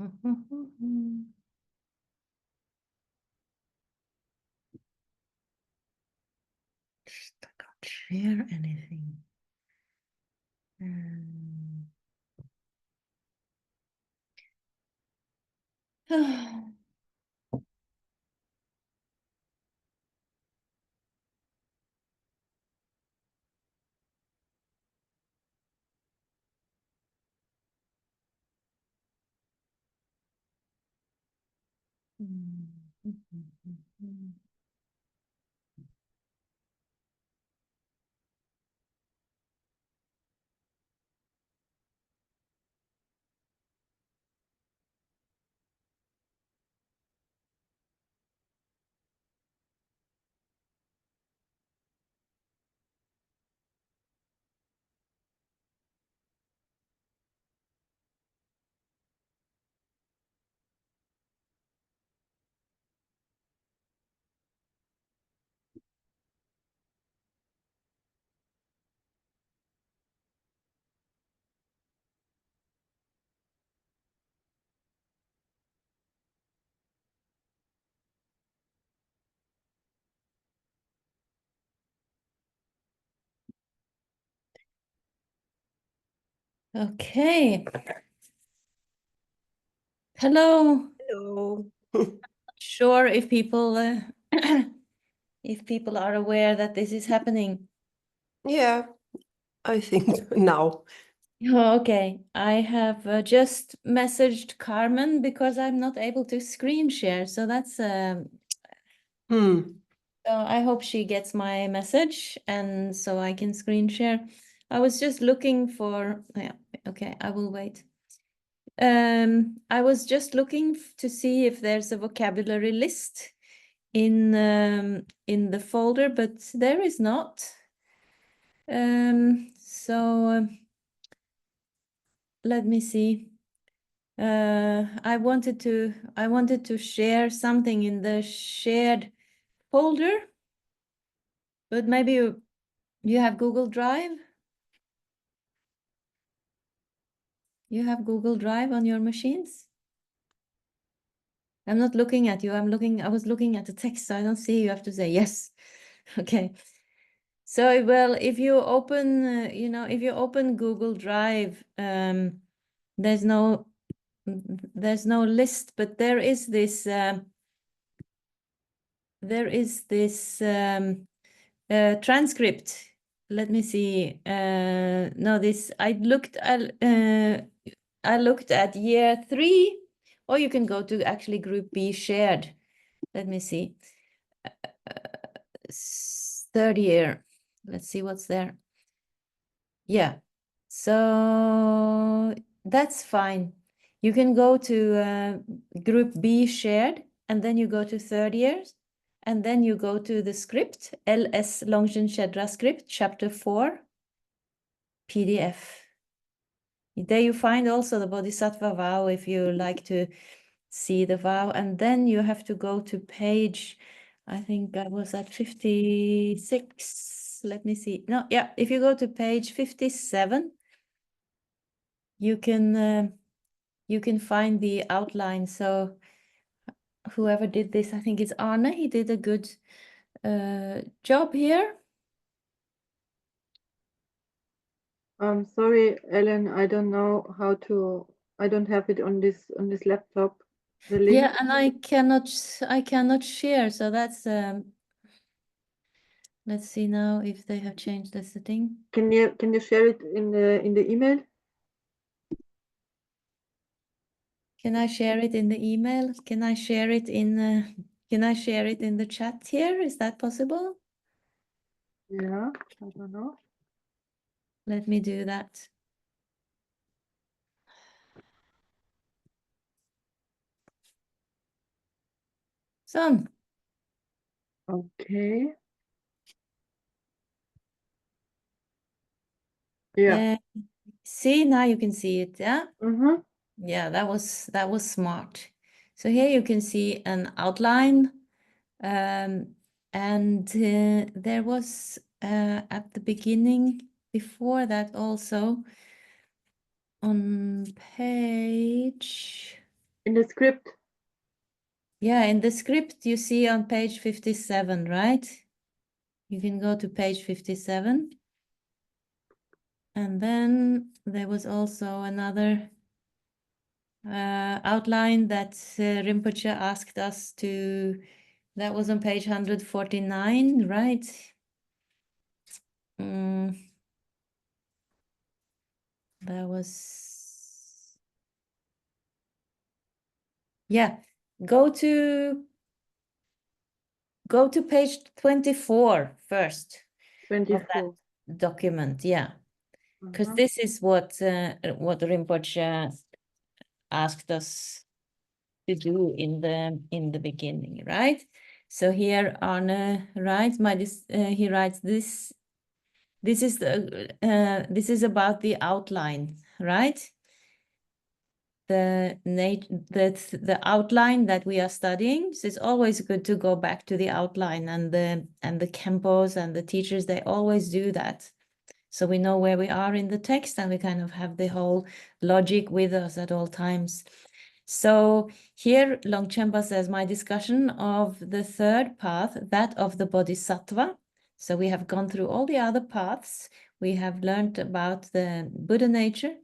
I can't share anything. Okay. Hello. Hello. Sure if people if people are aware that this is happening. Yeah, I think now. Oh, okay. I have just messaged Carmen because I'm not able to screen share. So that's so I hope she gets my message and so I can screen share. I was just looking for, yeah, okay, I will wait. I was just looking to see if there's a vocabulary list in the folder, but there is not. So let me see. I wanted to share something in the shared folder, but maybe you have Google Drive. You have Google Drive on your machines? I'm not looking at you. I was looking at the text, so I don't see. You have to say yes. Okay. So, well, if you open, if you open Google Drive, there's no list, but there is this transcript. Let me see. No, this I looked at year 3, or you can go to actually group B shared. Let me see. Third year. Let's see what's there. Yeah. So that's fine. You can go to group B shared, and then you go to third years, and then you go to the script, LS Longchen Shedra script, chapter 4, PDF. There you find also the Bodhisattva vow if you like to see the vow, and then you have to go to page, I think I was at 56. Let me see. No, yeah, if you go to page 57, you can find the outline. So whoever did this, I think it's Arne, he did a good job here. I'm sorry, Ellen, I don't know how to, I don't have it on this laptop, the link. Yeah, and I cannot share, so that's let's see now if they have changed the setting. Can you share it in the email? Can I share it in the email? Can I share it in the chat here? Is that possible? Yeah, I don't know. Let me do that. So, Okay. Yeah. see, now you can see it, yeah? Mm-hmm. Yeah, that was smart. So here you can see an outline, and there was at the beginning, before that also, on page In the script. Yeah, in the script you see on page 57, right? You can go to page 57. And then there was also another outline that Rinpoche asked us to, that was on page 149, right? That was, yeah, go to page 24 first of 24. that document, yeah. Because Uh-huh. this is what Rinpoche asked us to do in the beginning, right? So here Arne writes, he writes this. This is about the outline, right? The outline that we are studying. So it's always good to go back to the outline, and the Khenpos and the teachers, they always do that. So we know where we are in the text, and we kind of have the whole logic with us at all times. So here Longchenpa says, my discussion of the third path, that of the Bodhisattva. So we have gone through all the other paths. We have learned about the Buddha nature.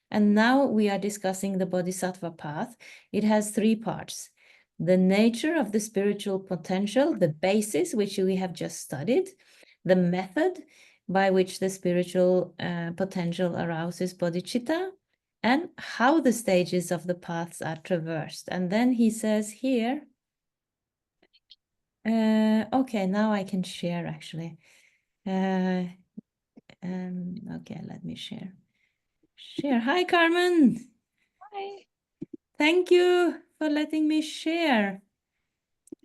And now we are discussing the Bodhisattva path. It has three parts. The nature of the spiritual potential, the basis, which we have just studied, the method by which the spiritual potential arouses bodhicitta, and how the stages of the paths are traversed. And then he says here, okay, now I can share actually. Okay, let me share. Hi, Carmen. Hi. Thank you for letting me share.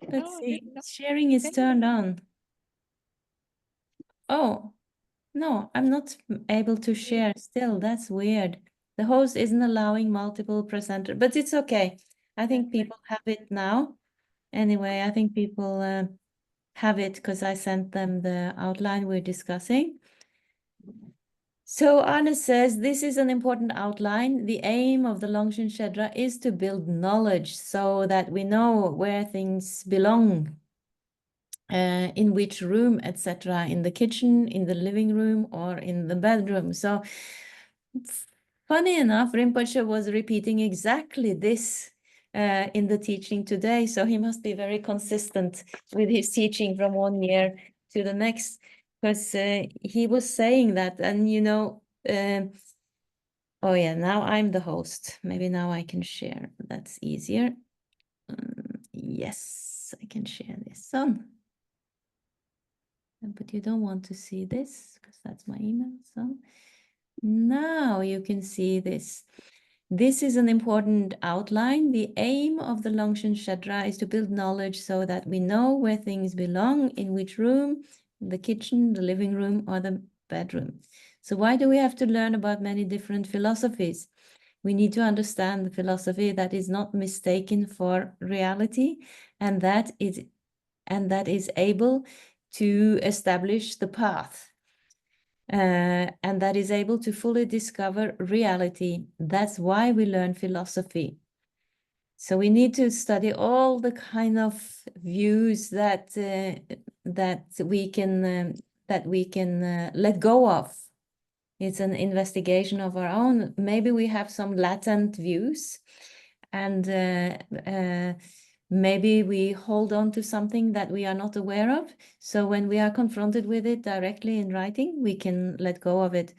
Let's Oh, see, no. sharing is Okay. turned on. Oh, no, I'm not able to share still. That's weird. The host isn't allowing multiple presenters, but it's okay. I think people have it now. Anyway, I think people have it because I sent them the outline we're discussing. So Arne says, this is an important outline. The aim of the Longchen Shedra is to build knowledge so that we know where things belong, in which room, etc., in the kitchen, in the living room, or in the bedroom. So funny enough, Rinpoche was repeating exactly this in the teaching today. So he must be very consistent with his teaching from one year to the next, because he was saying that. And, you know, oh yeah, now I'm the host. Maybe now I can share. That's easier. Yes, I can share this one. But you don't want to see this because that's my email. So now you can see this. This is an important outline. The aim of the Longchen Shedra is to build knowledge so that we know where things belong, in which room, the kitchen, the living room, or the bedroom. So why do we have to learn about many different philosophies? We need to understand the philosophy that is not mistaken for reality, and that is able to establish the path. And that is able to fully discover reality. That's why we learn philosophy. So we need to study all the kind of views that we can let go of. It's an investigation of our own. Maybe we have some latent views, and maybe we hold on to something that we are not aware of. So when we are confronted with it directly in writing, we can let go of it.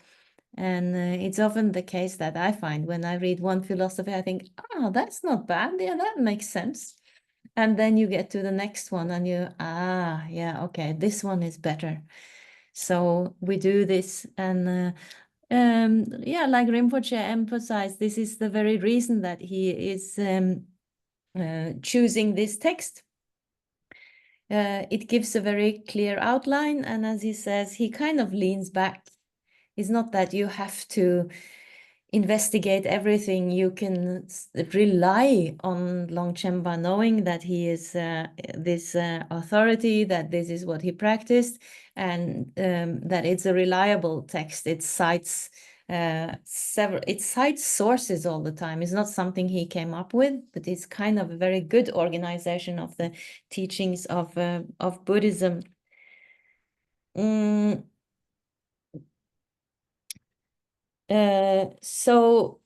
And it's often the case that I find when I read one philosophy, I think, oh, that's not bad. Yeah, that makes sense. And then you get to the next one and you, yeah, okay, this one is better. So we do this. And yeah, like Rinpoche emphasized, this is the very reason that he is choosing this text. It gives a very clear outline, and as he says, he kind of leans back. It's not that you have to investigate everything. You can rely on Longchenpa, knowing that he is this authority, that this is what he practiced, and that it's a reliable text. It cites it cites sources all the time. It's not something he came up with, but it's kind of a very good organization of the teachings of Buddhism. So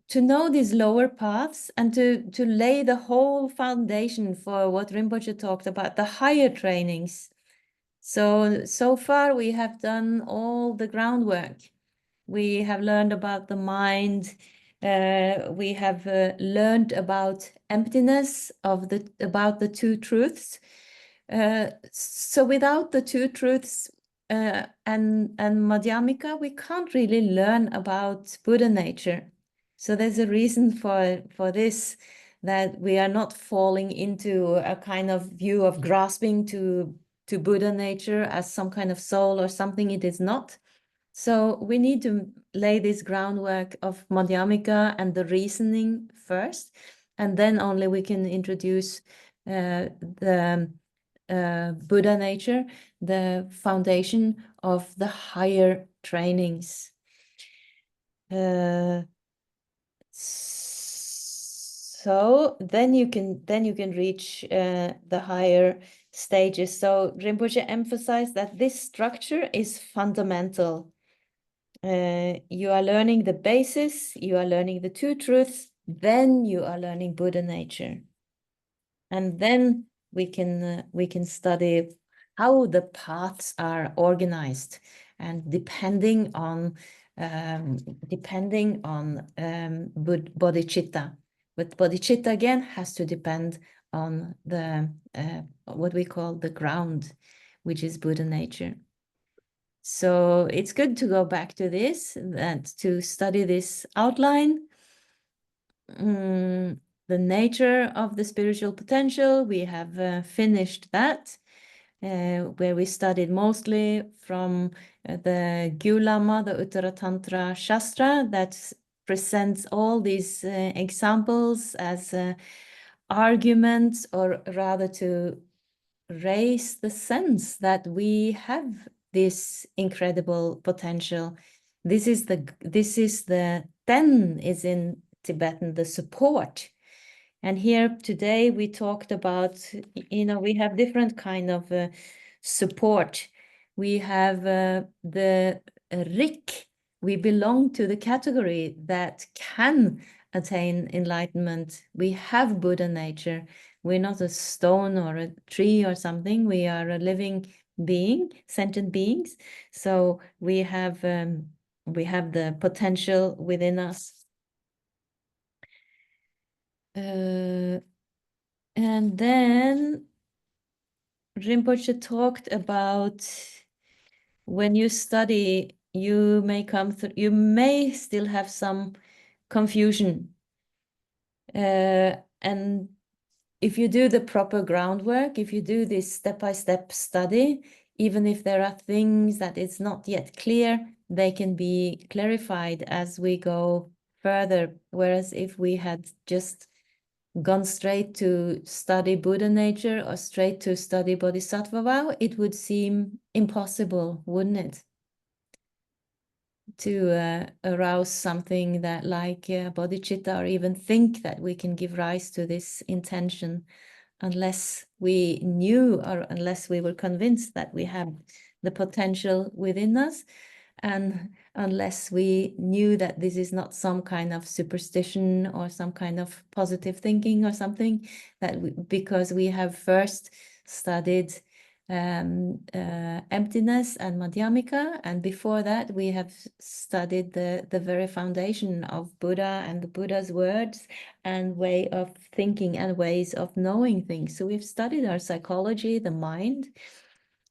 to know these lower paths and to lay the whole foundation for what Rinpoche talked about, the higher trainings. So far we have done all the groundwork. We have learned about the mind. We have learned about emptiness, about the two truths. So without the two truths and Madhyamika, we can't really learn about Buddha nature. So there's a reason for this, that we are not falling into a kind of view of grasping to Buddha nature as some kind of soul or something it is not. So we need to lay this groundwork of Madhyamika and the reasoning first, and then only we can introduce the Buddha nature, the foundation of the higher trainings. So then you can reach the higher stages. So Rinpoche emphasized that this structure is fundamental. You are learning the basis, you are learning the two truths, then you are learning Buddha nature. And then we can study how the paths are organized, and depending on bodhicitta. But bodhicitta again has to depend on the what we call the ground, which is Buddha nature. So it's good to go back to this and to study this outline. The nature of the spiritual potential, we have finished that, where we studied mostly from the Gyulama, the Uttara Tantra Shastra, that presents all these examples as arguments, or rather to raise the sense that we have this incredible potential. This is the ten is in Tibetan, the support. And here today we talked about, we have different kind of support. We have the Rik. We belong to the category that can attain enlightenment. We have Buddha nature. We're not a stone or a tree or something. We are a living being, sentient beings. So we have the potential within us. And then Rinpoche talked about, when you study, you may still have some confusion. And if you do the proper groundwork, if you do this step-by-step study, even if there are things that is not yet clear, they can be clarified as we go further. Whereas if we had just gone straight to study Buddha nature or straight to study Bodhisattva vow, it would seem impossible, wouldn't it? To arouse something that like bodhicitta, or even think that we can give rise to this intention, unless we knew, or unless we were convinced that we have the potential within us, and unless we knew that this is not some kind of superstition or some kind of positive thinking or something, because we have first studied emptiness and Madhyamika, and before that we have studied the very foundation of Buddha and the Buddha's words and way of thinking and ways of knowing things. So we've studied our psychology, the mind,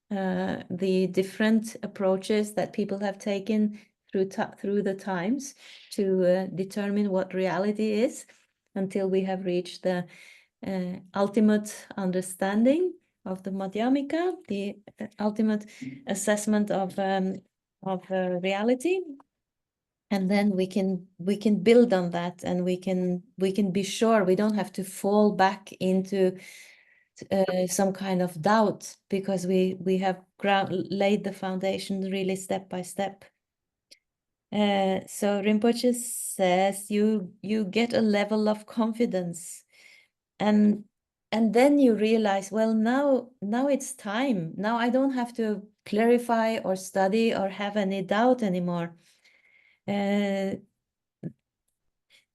the different approaches that people have taken through the times to determine what reality is, until we have reached the ultimate understanding of the Madhyamika, the ultimate assessment of reality. And then we can build on that, and we can be sure we don't have to fall back into some kind of doubt, because we have laid the foundation really step by step. So Rinpoche says you get a level of confidence, and then you realize, well, now it's time. Now I don't have to clarify or study or have any doubt anymore.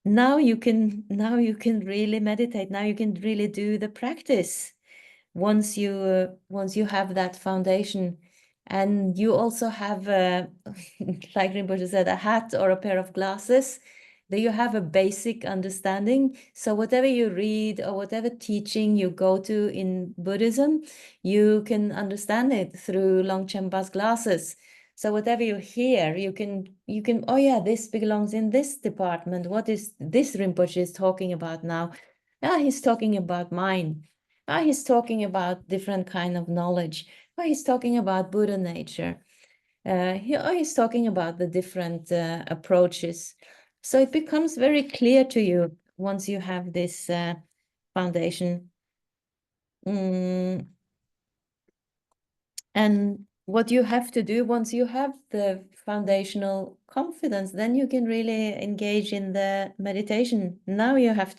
Now you can really meditate. Now you can really do the practice once you have that foundation. And you also have like Rinpoche said, a hat or a pair of glasses, that you have a basic understanding. So whatever you read or whatever teaching you go to in Buddhism, you can understand it through Longchenpa's glasses. So whatever you hear, you can, oh yeah, this belongs in this department. What is this Rinpoche is talking about now? Ah, he's talking about mind. Ah, he's talking about different kind of knowledge. Oh, he's talking about Buddha nature. He's talking about the different approaches. So it becomes very clear to you once you have this foundation. And what you have to do once you have the foundational confidence, then you can really engage in the meditation. Now you have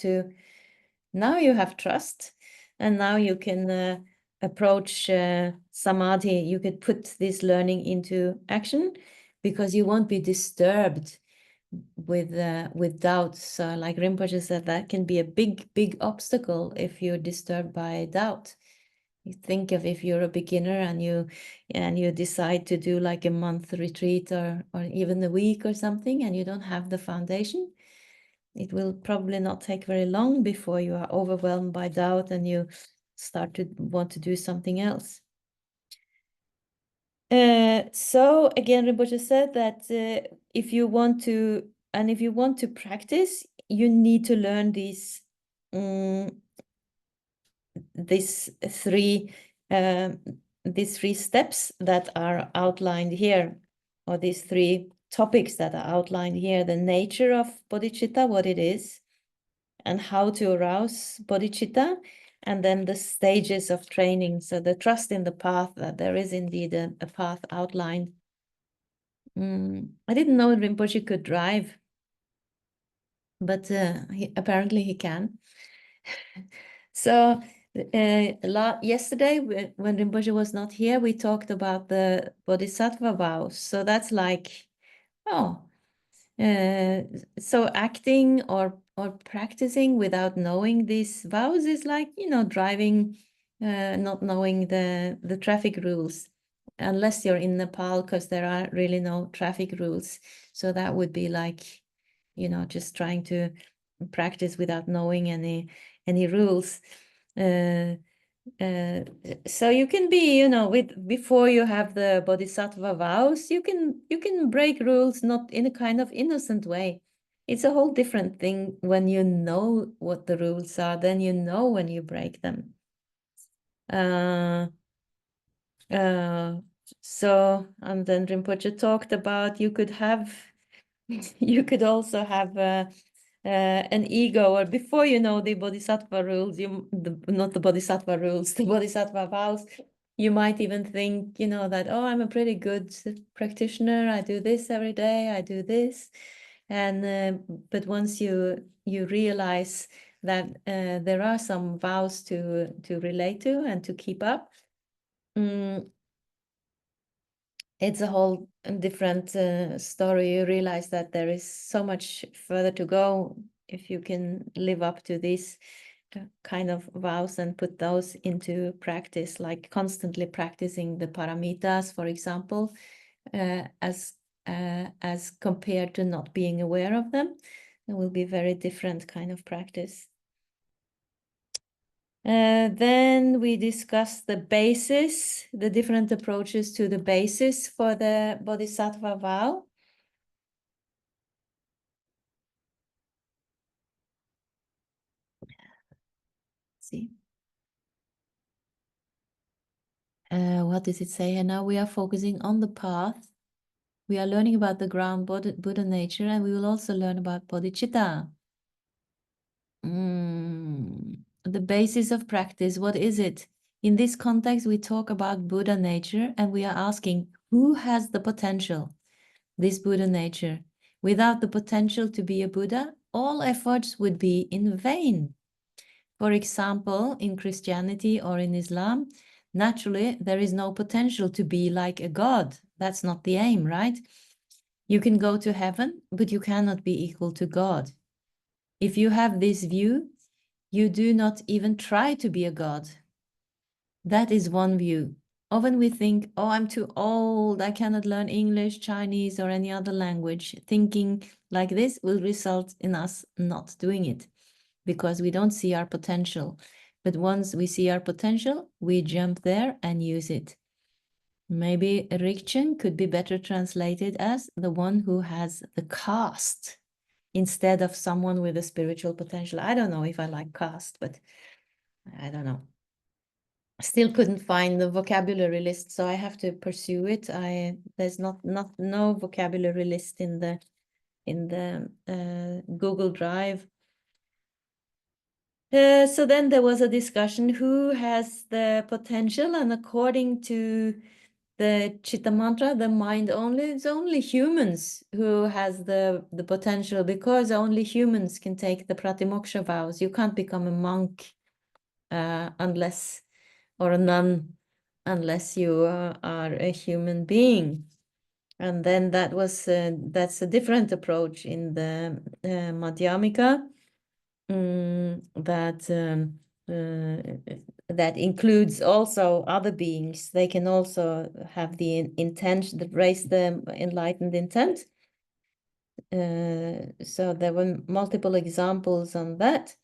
trust, and now you can approach samadhi. You could put this learning into action because you won't be disturbed with doubts. So like Rinpoche said, that can be a big obstacle if you're disturbed by doubt. You think of if you're a beginner and you decide to do like a month retreat or even a week or something, and you don't have the foundation, it will probably not take very long before you are overwhelmed by doubt and you start to want to do something else. So again, Rinpoche said that if you want to practice, you need to learn these three steps that are outlined here, or these three topics that are outlined here: the nature of bodhicitta, what it is, and how to arouse bodhicitta, and then the stages of training. So the trust in the path, that there is indeed a path outlined. I didn't know Rinpoche could drive, but apparently he can. So yesterday, when Rinpoche was not here, we talked about the bodhisattva vows. So that's like, so acting or practicing without knowing these vows is like, driving, not knowing the traffic rules, unless you're in Nepal, because there are really no traffic rules. So that would be like, just trying to practice without knowing any rules. So you can be, before you have the bodhisattva vows, you can break rules, not in a kind of innocent way. It's a whole different thing when you know what the rules are, then you know when you break them. So, and then Rinpoche talked about you could also have an ego, or before you know the bodhisattva rules, not the bodhisattva rules, the bodhisattva vows, you might even think, that, oh, I'm a pretty good practitioner. I do this every day. I do this. And but once you realize that there are some vows to relate to and to keep up, it's a whole different story. You realize that there is so much further to go if you can live up to these kind of vows and put those into practice, like constantly practicing the paramitas, for example, as compared to not being aware of them. It will be very different kind of practice. Then we discussed the basis, the different approaches to the basis for the Bodhisattva vow. See. What does it say here now? We are focusing on the path. We are learning about the ground Buddha nature, and we will also learn about bodhicitta. The basis of practice, what is it? In this context, we talk about Buddha nature, and we are asking, who has the potential, this Buddha nature? Without the potential to be a Buddha, all efforts would be in vain. For example, in Christianity or in Islam, naturally, there is no potential to be like a god. That's not the aim, right? You can go to heaven, but you cannot be equal to God. If you have this view, you do not even try to be a god. That is one view. Often we think, oh, I'm too old, I cannot learn English, Chinese, or any other language. Thinking like this will result in us not doing it because we don't see our potential. But once we see our potential, we jump there and use it. Maybe Rikchen could be better translated as the one who has the caste instead of someone with a spiritual potential. I don't know if I like caste, but I don't know. Still couldn't find the vocabulary list, so I have to pursue it. There's no vocabulary list in the Google Drive. So then there was a discussion who has the potential, and according to the Chitta Mantra, the mind only, it's only humans who has the potential, because only humans can take the Pratimoksha vows. You can't become a monk unless, or a nun, unless you are a human being. And then that's a different approach in the Madhyamika, that includes also other beings. They can also have the intent that raise the enlightened intent. So there were multiple examples on that.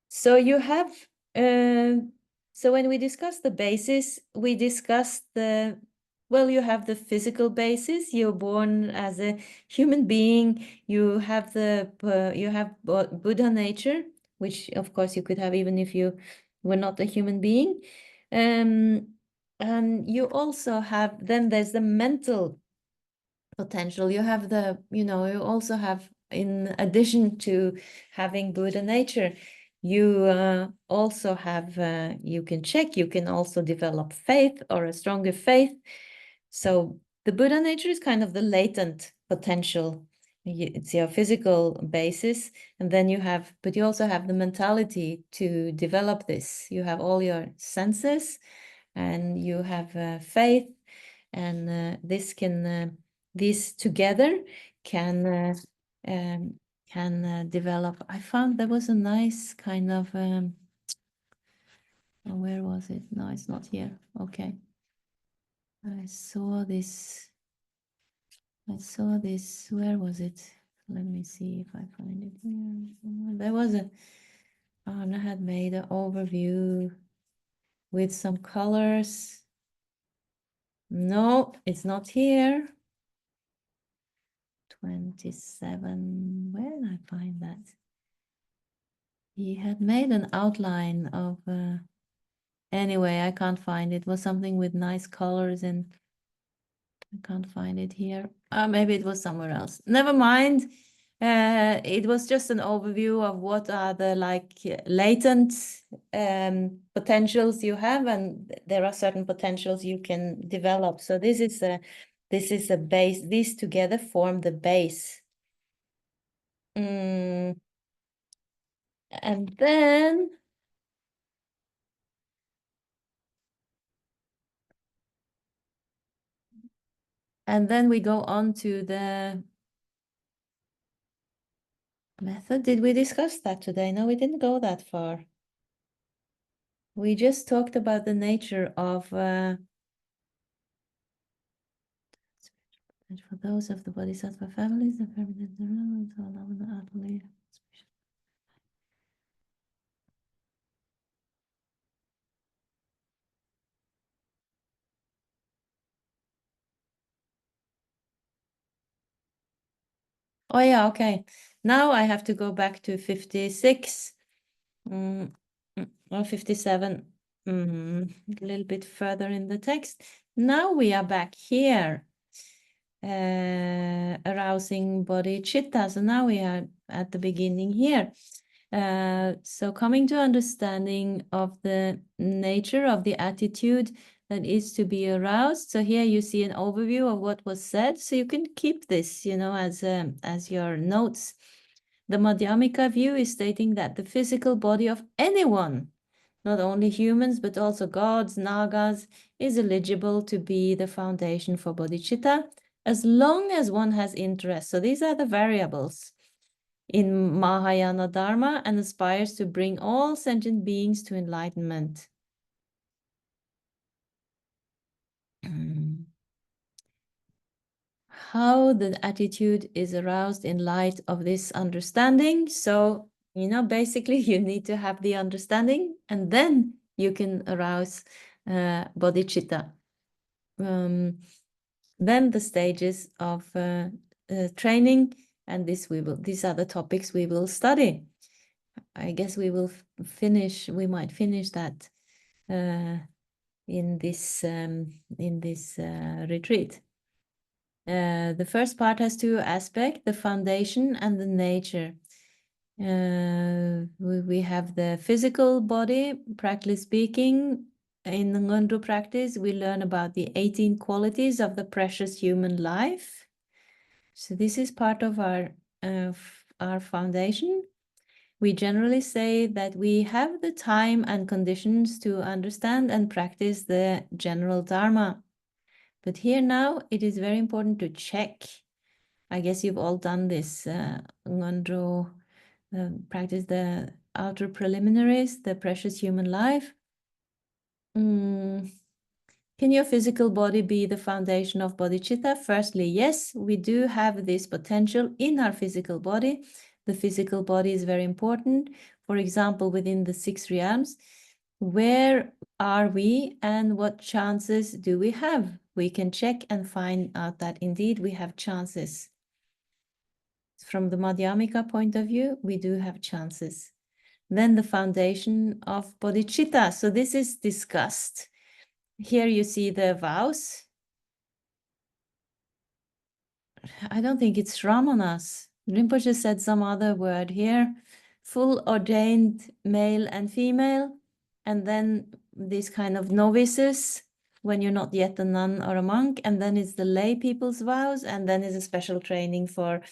So you have, so when we discuss the basis, we discussed you have the physical basis. You're born as a human being. You have Buddha nature, which of course you could have even if you were not a human being. And you also have, then there's the mental potential. You have you also have, in addition to having Buddha nature, you also have, you can also develop faith, or a stronger faith. So the Buddha nature is kind of the latent potential. It's your physical basis, and then but you also have the mentality to develop this. You have all your senses, and you have faith, and these together can develop. I found there was a nice kind of where was it? No, it's not here. Okay. I saw this. Where was it? Let me see if I find it here. There was Anna had made an overview with some colors. No, it's not here. 27. Where did I find that? He had made an outline of. Anyway, I can't find it. It was something with nice colors, and I can't find it here. Maybe it was somewhere else. Never mind. It was just an overview of what are the latent potentials you have, and there are certain potentials you can develop. So this is a base. These together form the base. And then we go on to the method. Did we discuss that today? No, we didn't go that far. We just talked about the nature of and for those of the Bodhisattva families, the permanent utterly. Oh yeah, okay. Now I have to go back to 56 or 57, a little bit further in the text. Now we are back here, arousing bodhicitta. So now we are at the beginning here. So coming to understanding of the nature of the attitude that is to be aroused. So here you see an overview of what was said. So you can keep this, you know, as your notes. The Madhyamika view is stating that the physical body of anyone, not only humans, but also gods, nagas, is eligible to be the foundation for bodhicitta, as long as one has interest. So these are the variables in Mahayana Dharma and aspires to bring all sentient beings to enlightenment. How the attitude is aroused in light of this understanding. So, you know, basically you need to have the understanding and then you can arouse bodhicitta. Then the stages of training, and these are the topics we will study. I guess we will we might finish that in this retreat. The first part has two aspects, the foundation and the nature. We have the physical body, practically speaking. In the Ngondro practice, we learn about the 18 qualities of the precious human life. So this is part of our foundation. We generally say that we have the time and conditions to understand and practice the general Dharma. But here now, it is very important to check. I guess you've all done this, Ngondro, practice the outer preliminaries, the precious human life. Can your physical body be the foundation of bodhicitta? Firstly, yes, we do have this potential in our physical body. The physical body is very important. For example, within the 6 realms, where are we and what chances do we have? We can check and find out that indeed we have chances. From the Madhyamika point of view, we do have chances. Then the foundation of bodhicitta. So this is discussed. Here you see the vows. I don't think it's Ramanas. Rinpoche said some other word here. Full ordained male and female. And then these kind of novices when you're not yet a nun or a monk. And then it's the lay people's vows. And then is a special training for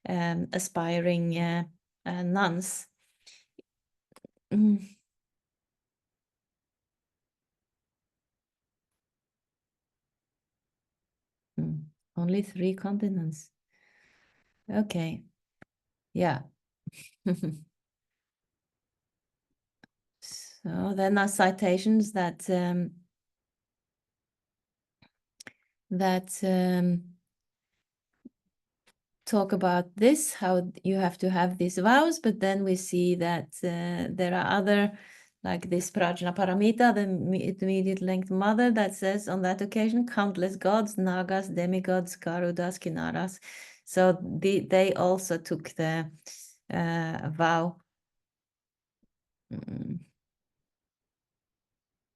aspiring nuns. Only 3 continents. Okay. Yeah. So then are citations that talk about this, how you have to have these vows, but then we see that there are other, like this Prajna Paramita, the immediate linked mother, that says on that occasion, countless gods, nagas, demigods, garudas, kinnaras. So they also took the vow.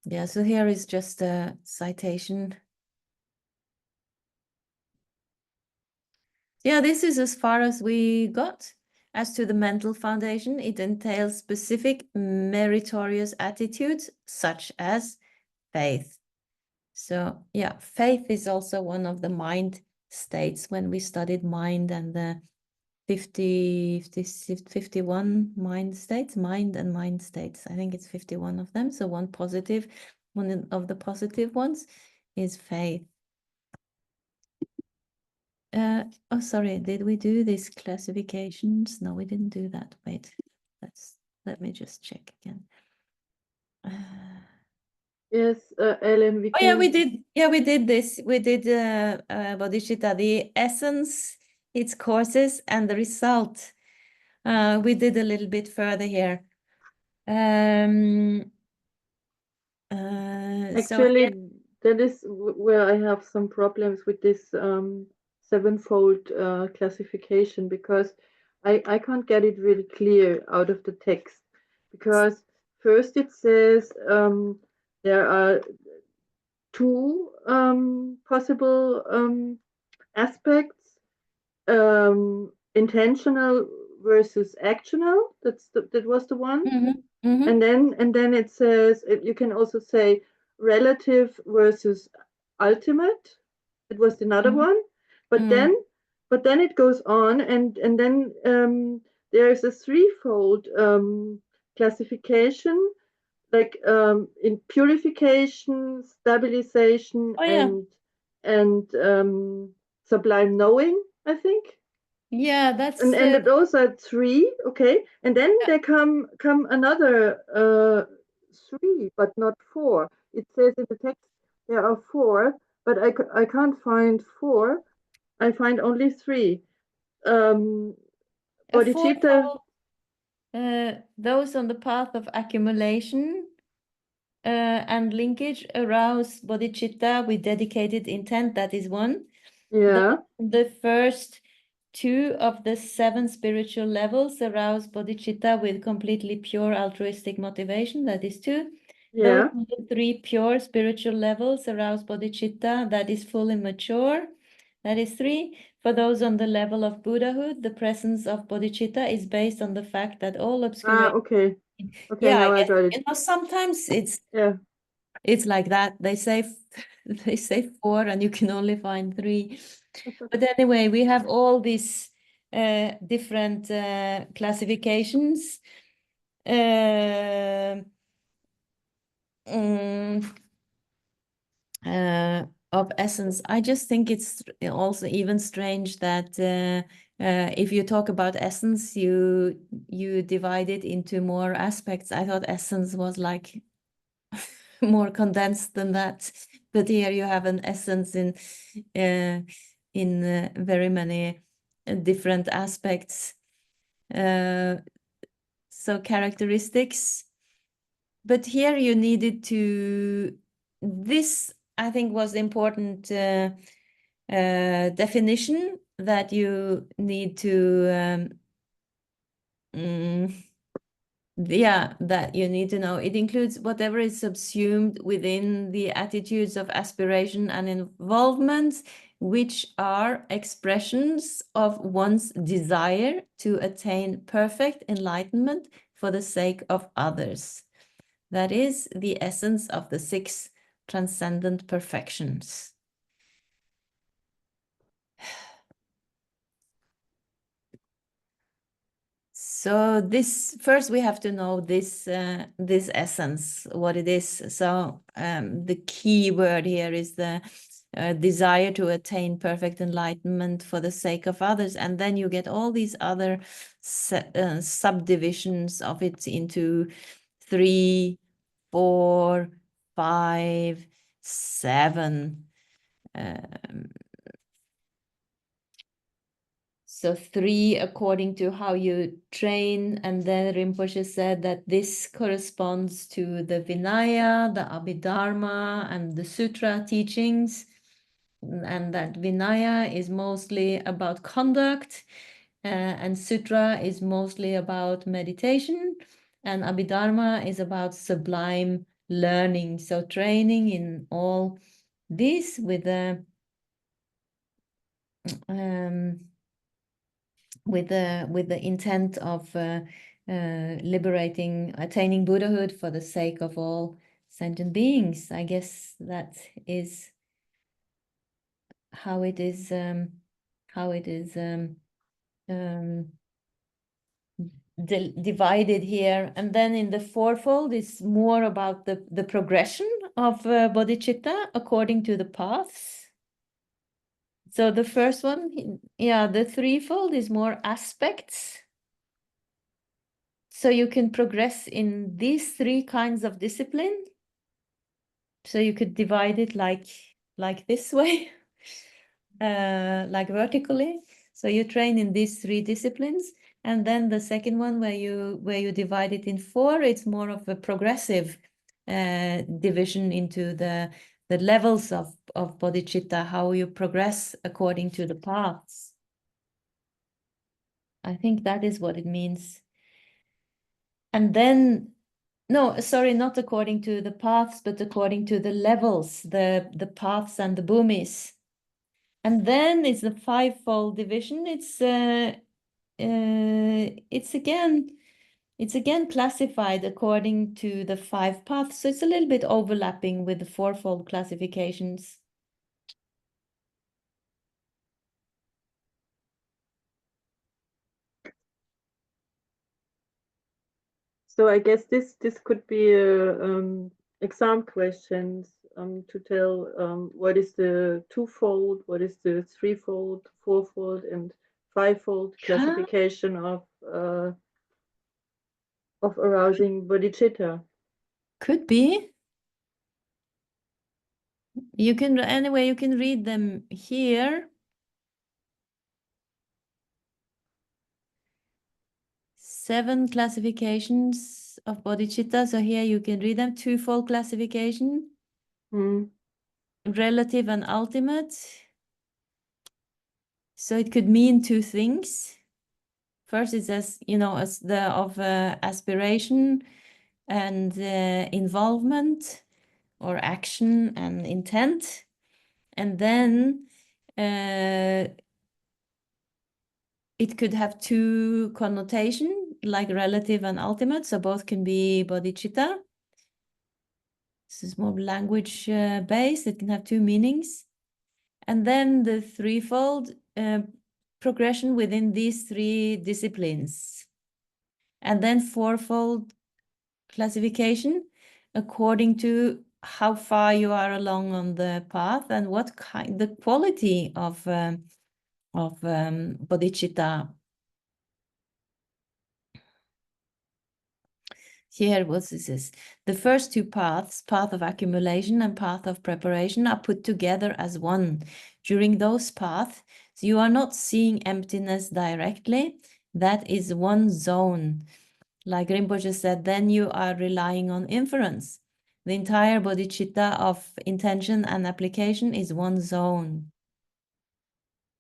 Yeah, so here is just a citation. Yeah, this is as far as we got. As to the mental foundation, it entails specific meritorious attitudes such as faith. So yeah, faith is also one of the mind states when we studied mind and the 51 mind states, mind and mind states. I think it's 51 of them. So one of the positive ones is faith. Oh, sorry, did we do these classifications? No, we didn't do that. Wait, let me just check again. Yes, Ellen, we Oh can. yeah, we did. Yeah, we did this. We did bodhicitta, the essence, its courses, and the result. We did a little bit further here. Actually, that is where I have some problems with this sevenfold classification, because I can't get it really clear out of the text. Because first it says there are 2 possible aspects, intentional versus actional. That was the one. And then it says, you can also say relative versus ultimate. It was another Mhm. one, but Mm. then it goes on, and then there is a threefold classification, like in purification, stabilization, Oh yeah, and sublime knowing, I think. yeah. And those are three, okay, and then Yeah, there come another three, but not four. It says in the text there are four, but I can't find four. I find only three. Um, a Bodhicitta, fourfold. Those on the path of accumulation and linkage arouse bodhicitta with dedicated intent. That is one. yeah, The first two of the 7 spiritual levels arouse bodhicitta with completely pure altruistic motivation. That is 2. Those yeah. are the 3 pure spiritual levels arouse bodhicitta that is fully mature. That is 3. For those on the level of Buddhahood, the presence of bodhicitta is based on the fact that all Ah, obscuration. okay, okay. Yeah, I Now I guess, got it. sometimes Yeah. it's like that. They say they say 4 and you can only find 3. But anyway, we have all these different classifications uh, mm, of essence. I just think it's also even strange that if you talk about essence, you divide it into more aspects. I thought essence was like more condensed than that, but here you have an essence in very many different aspects. So characteristics, but here you needed to, this I think was important definition that you need to yeah, that you need to know. It includes whatever is subsumed within the attitudes of aspiration and involvement, which are expressions of one's desire to attain perfect enlightenment for the sake of others. That is the essence of the 6 transcendent perfections. So this first we have to know this this essence, what it is. So the key word here is the desire to attain perfect enlightenment for the sake of others, and then you get all these other subdivisions of it into 3, 4, 5, 7. So 3 according to how you train, and then Rinpoche said that this corresponds to the Vinaya, the Abhidharma, and the Sutra teachings, and that Vinaya is mostly about conduct, and Sutra is mostly about meditation, and Abhidharma is about sublime learning. So training in all this with the with the intent of liberating, attaining Buddhahood for the sake of all sentient beings. I guess that is how it is divided here. And then in the fourfold is more about the progression of bodhicitta according to the paths. So the first one, yeah, the threefold is more aspects. So you can progress in these 3 kinds of discipline. So you could divide it like this way, like vertically. So you train in these 3 disciplines. And then the second one where you divide it in 4, it's more of a progressive division into the levels of bodhicitta, how you progress according to the paths. I think that is what it means. And then, no, sorry, not according to the paths, but according to the levels, the paths and the bhumis. And then it's the 5-fold division. It's again It's again classified according to the 5 paths, so it's a little bit overlapping with the fourfold classifications. So I guess this could be a exam questions to tell what is the twofold, what is the threefold, fourfold, and fivefold Yeah. classification of arousing bodhicitta. Could be. You can, anyway, you can read them here. 7 classifications of bodhicitta. So here you can read them. Twofold classification, relative and ultimate. So it could mean 2 things. First, it says, you know, as the of aspiration and involvement or action and intent. And then it could have 2 connotation, like relative and ultimate. So both can be bodhicitta. This is more language based. It can have 2 meanings. And then the threefold progression within these 3 disciplines. And then fourfold classification according to how far you are along on the path and what kind, the quality of bodhicitta. Here, what this is. The first 2 paths, path of accumulation and path of preparation, are put together as one. During those paths, you are not seeing emptiness directly. That is one zone. Like Rinpoche said, then you are relying on inference. The entire bodhicitta of intention and application is one zone.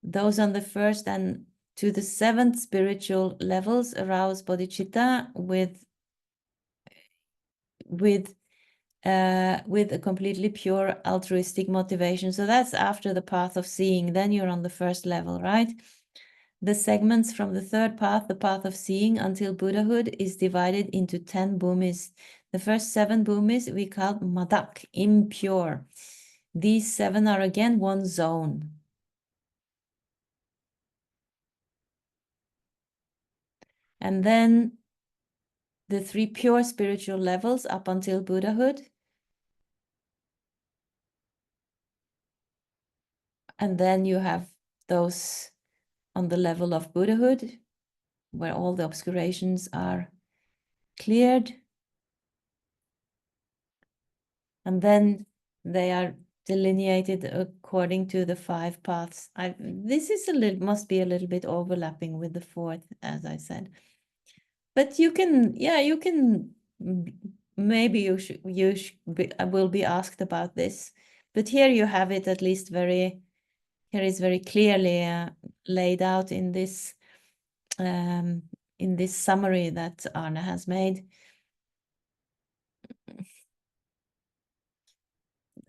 Those on the first and to the 7th spiritual levels arouse bodhicitta with a completely pure altruistic motivation. So that's after the path of seeing. Then you're on the first level, right? The segments from the 3rd path, the path of seeing, until Buddhahood is divided into 10 bhumis. The first 7 bhumis we call madak, impure. These 7 are again one zone. And then the 3 pure spiritual levels up until Buddhahood. And then you have those on the level of Buddhahood, where all the obscurations are cleared. And then they are delineated according to the 5 paths. This is must be a little bit overlapping with the 4th, as I said. But you can, yeah, you can, maybe you will be asked about this. But here you have it at least here is very clearly laid out in this summary that Arne has made.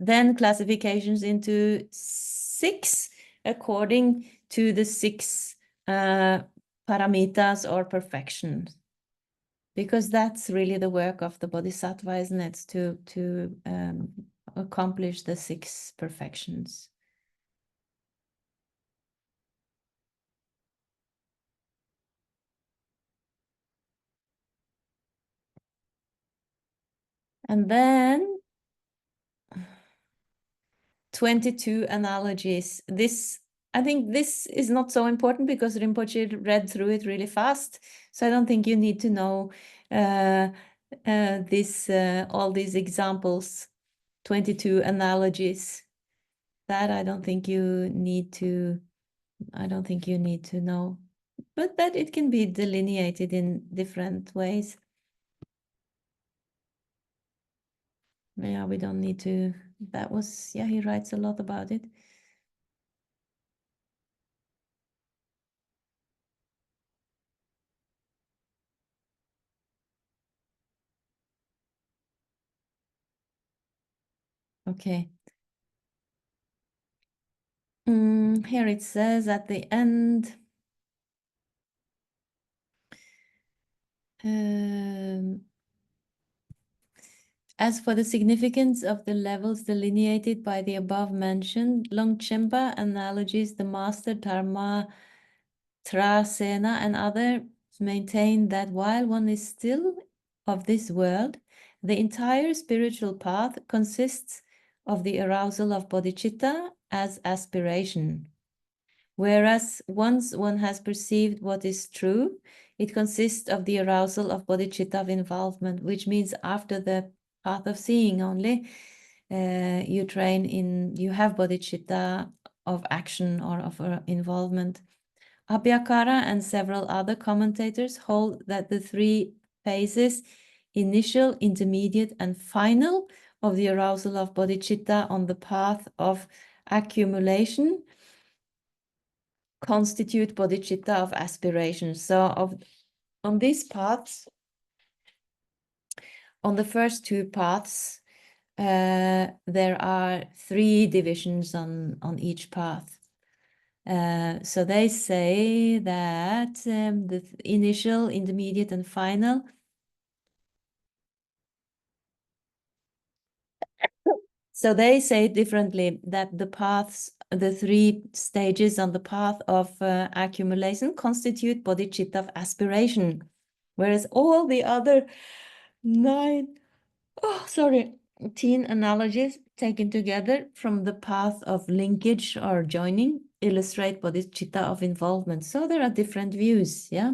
Then classifications into 6 according to the 6 paramitas or perfections, because that's really the work of the bodhisattva, isn't it? To accomplish the 6 perfections. And then 22 analogies. I think this is not so important because Rinpoche read through it really fast. So I don't think you need to know all these examples, 22 analogies. That I don't think you need to know. But that it can be delineated in different ways. Yeah, we don't need to. He writes a lot about it. Okay. Here it says at the end, As for the significance of the levels delineated by the above mentioned, Longchenpa analogies the master Dharma Trasena and others maintain that while one is still of this world, the entire spiritual path consists of the arousal of bodhicitta as aspiration. Whereas once one has perceived what is true, it consists of the arousal of bodhicitta of involvement, which means after the path of seeing only, you have bodhicitta of action or of involvement. Abhyakara and several other commentators hold that the three phases, initial, intermediate, and final, of the arousal of bodhicitta on the path of accumulation constitute bodhicitta of aspiration. So on these paths, on the first two paths, there are three divisions on each path. So they say that the initial, intermediate, and final so they say differently that the paths, the three stages on the path of accumulation constitute bodhicitta of aspiration, whereas all the other 10 analogies taken together from the path of linkage or joining illustrate bodhicitta of involvement. So there are different views, yeah.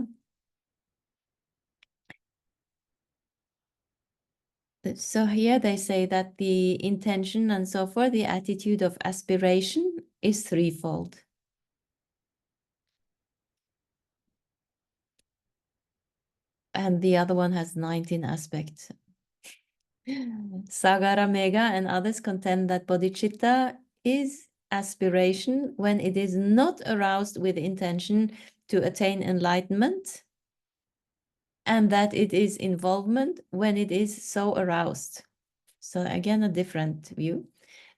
So here they say that the intention and so forth, the attitude of aspiration is threefold. And the other one has 19 aspects. Sagara Mega and others contend that bodhicitta is aspiration when it is not aroused with intention to attain enlightenment, and that it is involvement when it is so aroused. So again, a different view.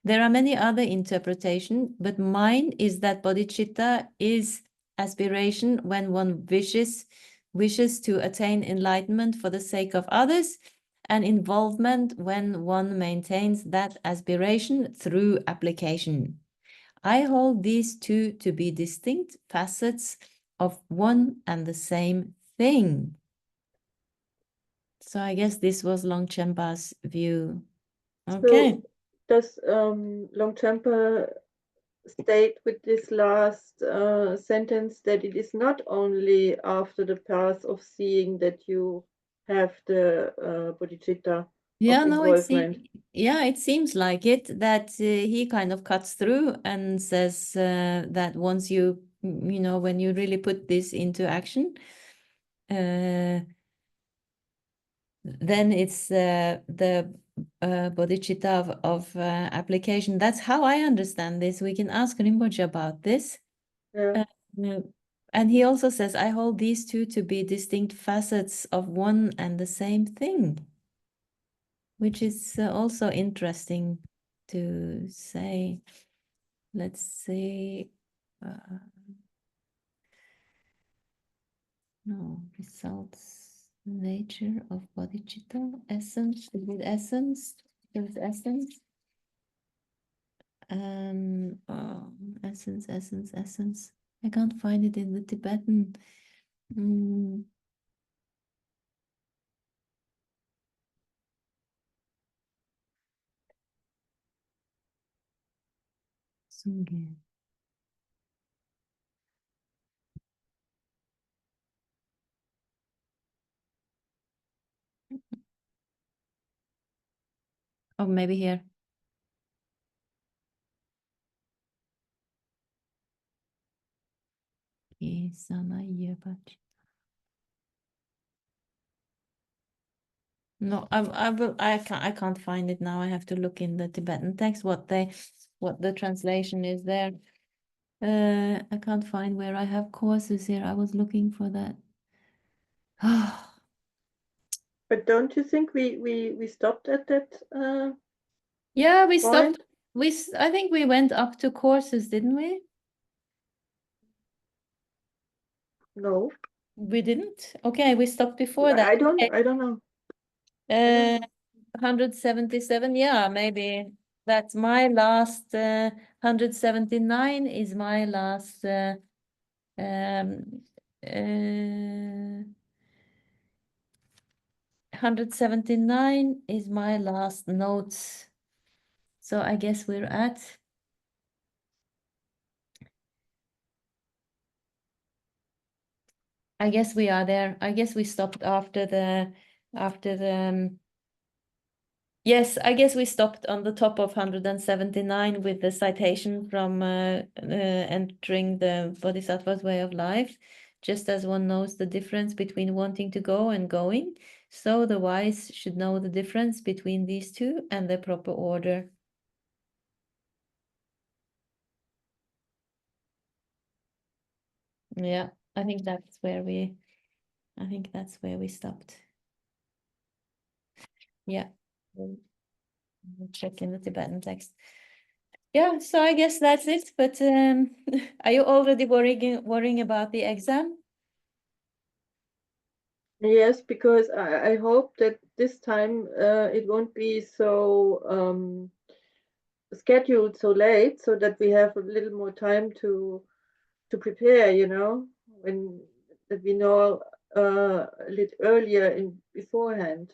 There are many other interpretations, but mine is that bodhicitta is aspiration when one wishes to attain enlightenment for the sake of others, and involvement when one maintains that aspiration through application. I hold these two to be distinct facets of one and the same thing. So I guess this was Longchenpa's view. Okay. So does Longchenpa state with this last sentence that it is not only after the path of seeing that you have the bodhicitta Yeah, of no, involvement? it seems like it, that he kind of cuts through and says that once when you really put this into action, then it's the bodhicitta of application. That's how I understand this. We can ask Rinpoche about this. Yeah. And he also says, I hold these two to be distinct facets of one and the same thing, which is also interesting to say. Let's see. No, results, nature of bodhicitta, essence, with essence, with essence. Essence. I can't find it in the Tibetan. Sungye. Oh, maybe here. No, I can't find it now. I have to look in the Tibetan text what the translation is there. I can't find where I have courses here. I was looking for that. But don't you think we stopped at that? Yeah, we Point? stopped. I think we went up to courses, didn't we? No. We didn't? Okay, we stopped before that. I don't Okay. I don't know. I don't know. 177, yeah, maybe that's my last. 179 is my last. Um, 179 is my last notes. So I guess we're at. I guess we are there. I guess we stopped after the. Yes, I guess we stopped on the top of 179 with the citation from entering the Bodhisattva's way of life. Just as one knows the difference between wanting to go and going, so the wise should know the difference between these two and their proper order. Yeah, I think that's where we stopped. Yeah. We'll check in the Tibetan text. Yeah, so I guess that's it. But are you already worrying about the exam? Yes, because I hope that this time it won't be so scheduled so late, so that we have a little more time to prepare, when that we know a little earlier in beforehand,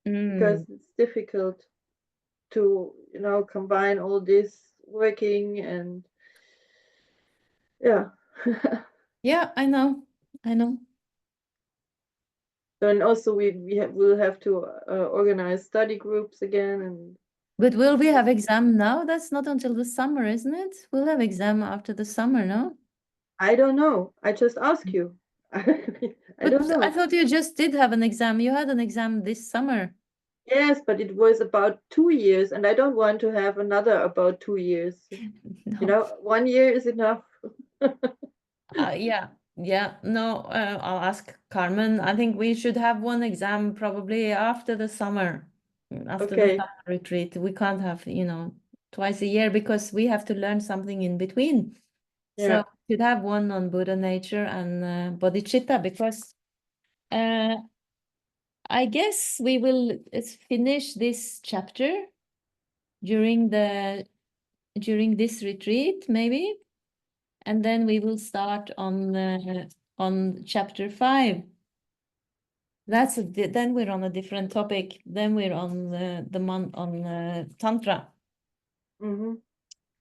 because it's difficult to combine all this working and yeah. Yeah, I know. And also we'll have to organize study groups again, and But will we have exam now? That's not until the summer, isn't it? We'll have exam after the summer, no? I don't know. I just ask you. I don't But I know. thought you just did have an exam. You had an exam this summer. Yes, but it was about 2 years, and I don't want to have another about 2 years. No. 1 year is enough. Yeah. No, I'll ask Carmen. I think we should have one exam probably after the summer, after the Okay. summer retreat. We can't have, twice a year because we have to learn something in between. So Yeah. we should have one on Buddha nature and bodhicitta because I guess we will finish this chapter during this retreat, maybe, and then we will start on chapter 5. Then we're on a different topic. Then we're on the month on Tantra. Mm-hmm.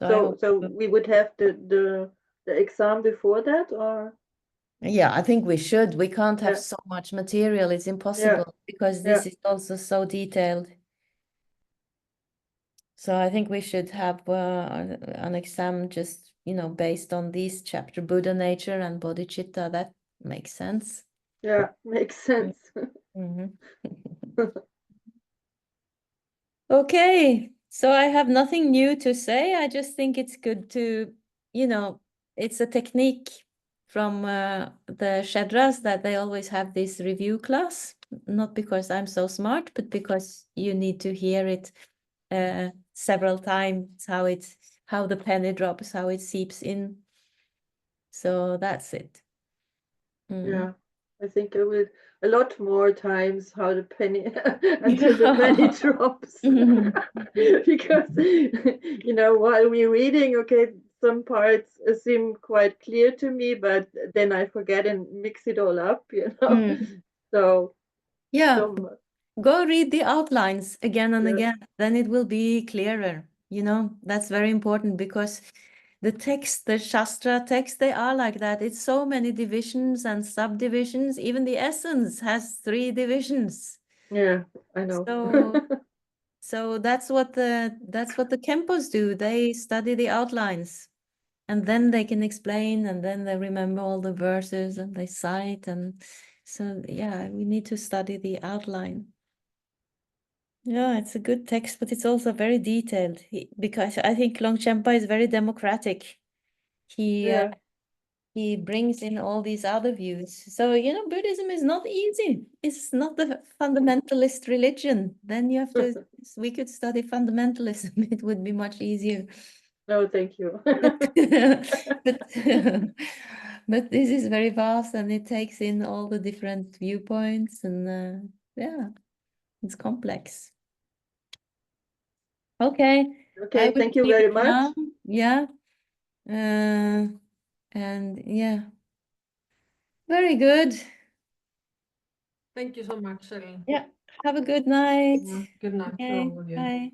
So So we would have the exam before that, or yeah, I think we should. We can't have yeah, so much material. It's yeah, impossible because yeah, this is also so detailed. So I think we should have an exam just, based on these chapter, Buddha nature and bodhicitta. That makes sense. yeah, makes sense. Mhm. Okay, so I have nothing new to say. I just think it's good to, it's a technique from the Shedras that they always have this review class, not because I'm so smart, but because you need to hear it several times, how the penny drops, how it seeps in. So that's it. Yeah, I think I will a lot more times how the penny until the penny drops. Because while we're reading, okay, some parts seem quite clear to me, but then I forget and mix it all up. So Yeah, so go read the outlines again and yeah, again, then it will be clearer. That's very important because the text, the Shastra text, they are like that. It's so many divisions and subdivisions. Even the essence has 3 divisions. yeah, I know. So that's what the Khenpos do. They study the outlines and then they can explain and then they remember all the verses and they cite. And so, yeah, we need to study the outline. Yeah, it's a good text, but it's also very detailed because I think Longchenpa is very democratic. He Yeah, he brings in all these other views. So, Buddhism is not easy. It's not a fundamentalist religion. Then you have to, we could study fundamentalism. It would be much easier. no, thank you. But, But this is very vast and it takes in all the different viewpoints and yeah, it's complex. Okay, I Okay, will thank you leave very it much. now. Yeah. And yeah, very good. Thank you so much, Ellen. Yeah, have a good night. Good night to Okay, all of you. bye.